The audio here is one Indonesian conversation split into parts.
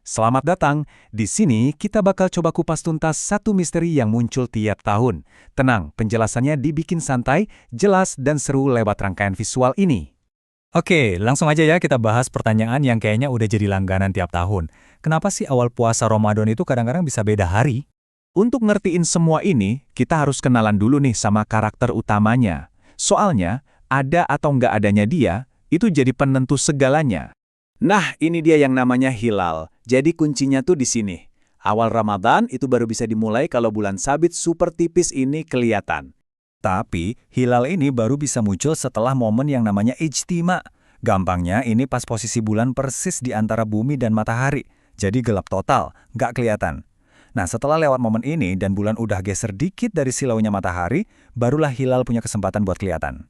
Selamat datang. Di sini kita bakal coba kupas tuntas satu misteri yang muncul tiap tahun. Tenang, penjelasannya dibikin santai, jelas, dan seru lewat rangkaian visual ini. Oke, langsung aja ya kita bahas pertanyaan yang kayaknya udah jadi langganan tiap tahun. Kenapa sih awal puasa Ramadan itu kadang-kadang bisa beda hari? Untuk ngertiin semua ini, kita harus kenalan dulu nih sama karakter utamanya. Soalnya, ada atau nggak adanya dia, itu jadi penentu segalanya. Nah, ini dia yang namanya hilal. Jadi kuncinya tuh di sini. Awal Ramadan itu baru bisa dimulai kalau bulan sabit super tipis ini kelihatan. Tapi, hilal ini baru bisa muncul setelah momen yang namanya ijtima. Gampangnya, ini pas posisi bulan persis di antara bumi dan matahari. Jadi gelap total, nggak kelihatan. Nah, setelah lewat momen ini dan bulan udah geser dikit dari silaunya matahari, barulah hilal punya kesempatan buat kelihatan.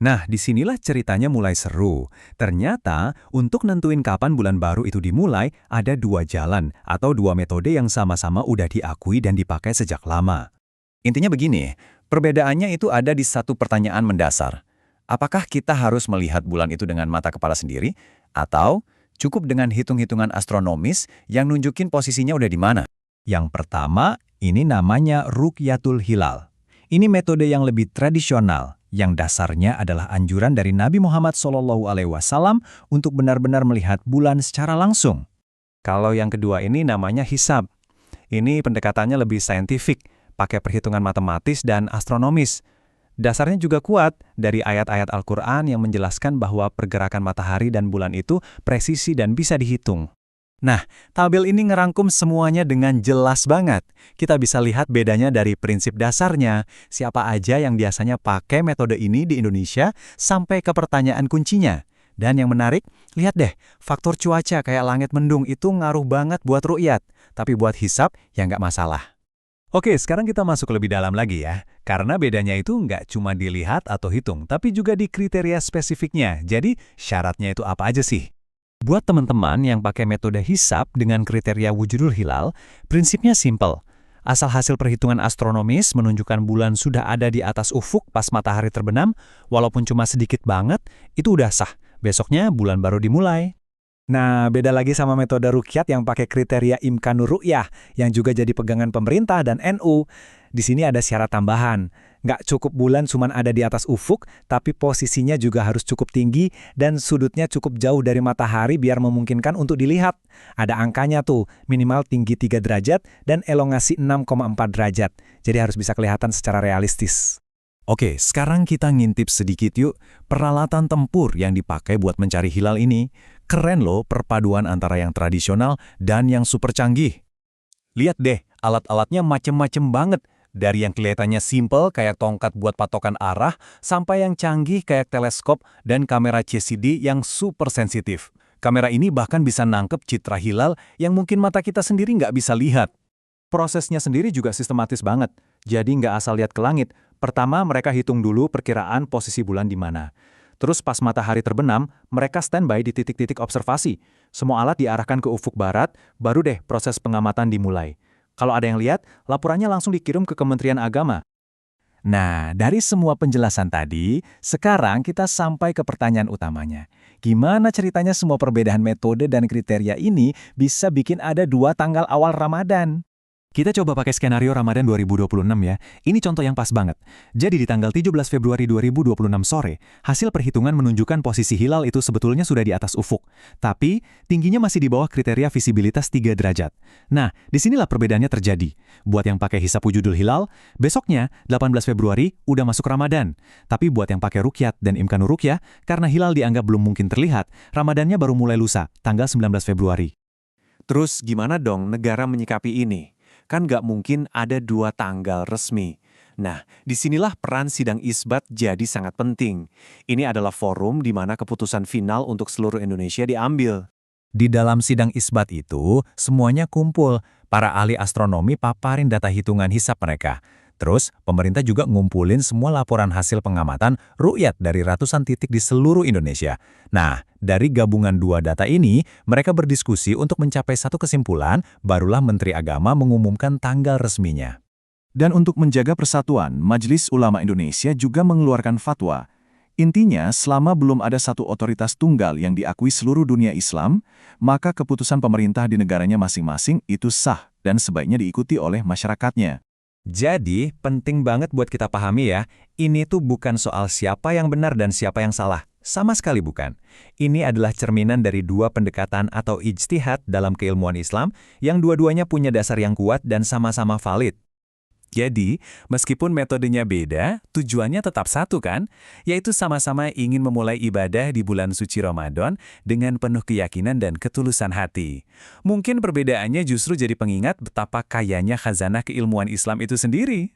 Nah, disinilah ceritanya mulai seru. Ternyata, untuk nentuin kapan bulan baru itu dimulai, ada dua jalan atau dua metode yang sama-sama udah diakui dan dipakai sejak lama. Intinya begini, perbedaannya itu ada di satu pertanyaan mendasar. Apakah kita harus melihat bulan itu dengan mata kepala sendiri? Atau cukup dengan hitung-hitungan astronomis yang nunjukin posisinya udah di mana? Yang pertama, ini namanya Ruqyatul Hilal. Ini metode yang lebih tradisional, yang dasarnya adalah anjuran dari Nabi Muhammad SAW untuk benar-benar melihat bulan secara langsung. Kalau yang kedua ini namanya hisab. Ini pendekatannya lebih saintifik, pakai perhitungan matematis dan astronomis. Dasarnya juga kuat dari ayat-ayat Al-Quran yang menjelaskan bahwa pergerakan matahari dan bulan itu presisi dan bisa dihitung. Nah, tabel ini ngerangkum semuanya dengan jelas banget. Kita bisa lihat bedanya dari prinsip dasarnya, siapa aja yang biasanya pakai metode ini di Indonesia, sampai ke pertanyaan kuncinya. Dan yang menarik, lihat deh, faktor cuaca kayak langit mendung itu ngaruh banget buat ru'yat, tapi buat hisab ya nggak masalah. Oke, sekarang kita masuk lebih dalam lagi ya. Karena bedanya itu nggak cuma dilihat atau hitung, tapi juga di kriteria spesifiknya. Jadi, syaratnya itu apa aja sih? Buat teman-teman yang pakai metode hisab dengan kriteria wujudul hilal, prinsipnya simple. Asal hasil perhitungan astronomis menunjukkan bulan sudah ada di atas ufuk pas matahari terbenam, walaupun cuma sedikit banget, itu udah sah. Besoknya bulan baru dimulai. Nah, beda lagi sama metode ruqyat yang pakai kriteria imkanur ru'yah, yang juga jadi pegangan pemerintah dan NU. Di sini ada syarat tambahan. Nggak cukup bulan cuma ada di atas ufuk, tapi posisinya juga harus cukup tinggi dan sudutnya cukup jauh dari matahari biar memungkinkan untuk dilihat. Ada angkanya tuh, minimal tinggi 3 derajat dan elongasi 6,4 derajat. Jadi harus bisa kelihatan secara realistis. Oke, sekarang kita ngintip sedikit yuk. Peralatan tempur yang dipakai buat mencari hilal ini, keren loh perpaduan antara yang tradisional dan yang super canggih. Lihat deh, alat-alatnya macem-macem banget. Dari yang kelihatannya simple kayak tongkat buat patokan arah, sampai yang canggih kayak teleskop dan kamera CCD yang super sensitif. Kamera ini bahkan bisa nangkep citra hilal yang mungkin mata kita sendiri nggak bisa lihat. Prosesnya sendiri juga sistematis banget, jadi nggak asal lihat ke langit. Pertama, mereka hitung dulu perkiraan posisi bulan di mana. Terus pas matahari terbenam, mereka standby di titik-titik observasi. Semua alat diarahkan ke ufuk barat, baru deh proses pengamatan dimulai. Kalau ada yang lihat, laporannya langsung dikirim ke Kementerian Agama. Nah, dari semua penjelasan tadi, sekarang kita sampai ke pertanyaan utamanya. Gimana ceritanya semua perbedaan metode dan kriteria ini bisa bikin ada 2 tanggal awal Ramadan? Kita coba pakai skenario Ramadan 2026 ya. Ini contoh yang pas banget. Jadi di tanggal 17 Februari 2026 sore, hasil perhitungan menunjukkan posisi hilal itu sebetulnya sudah di atas ufuk. Tapi, tingginya masih di bawah kriteria visibilitas 3 derajat. Nah, disinilah perbedaannya terjadi. Buat yang pakai hisab wujudul hilal, besoknya, 18 Februari, udah masuk Ramadan. Tapi buat yang pakai ruqyat dan imkanur ruqyah, karena hilal dianggap belum mungkin terlihat, Ramadannya baru mulai lusa, tanggal 19 Februari. Terus gimana dong negara menyikapi ini? Kan nggak mungkin ada 2 tanggal resmi. Nah, disinilah peran sidang isbat jadi sangat penting. Ini adalah forum di mana keputusan final untuk seluruh Indonesia diambil. Di dalam sidang isbat itu, semuanya kumpul. Para ahli astronomi paparin data hitungan hisab mereka. Terus, pemerintah juga ngumpulin semua laporan hasil pengamatan ru'yat dari ratusan titik di seluruh Indonesia. Nah, dari gabungan 2 data ini, mereka berdiskusi untuk mencapai satu kesimpulan, barulah Menteri Agama mengumumkan tanggal resminya. Dan untuk menjaga persatuan, Majelis Ulama Indonesia juga mengeluarkan fatwa. Intinya, selama belum ada satu otoritas tunggal yang diakui seluruh dunia Islam, maka keputusan pemerintah di negaranya masing-masing itu sah dan sebaiknya diikuti oleh masyarakatnya. Jadi, penting banget buat kita pahami ya, ini tuh bukan soal siapa yang benar dan siapa yang salah. Sama sekali bukan. Ini adalah cerminan dari dua pendekatan atau ijtihad dalam keilmuan Islam yang dua-duanya punya dasar yang kuat dan sama-sama valid. Jadi, meskipun metodenya beda, tujuannya tetap satu kan? Yaitu sama-sama ingin memulai ibadah di bulan suci Ramadan dengan penuh keyakinan dan ketulusan hati. Mungkin perbedaannya justru jadi pengingat betapa kayanya khazanah keilmuan Islam itu sendiri.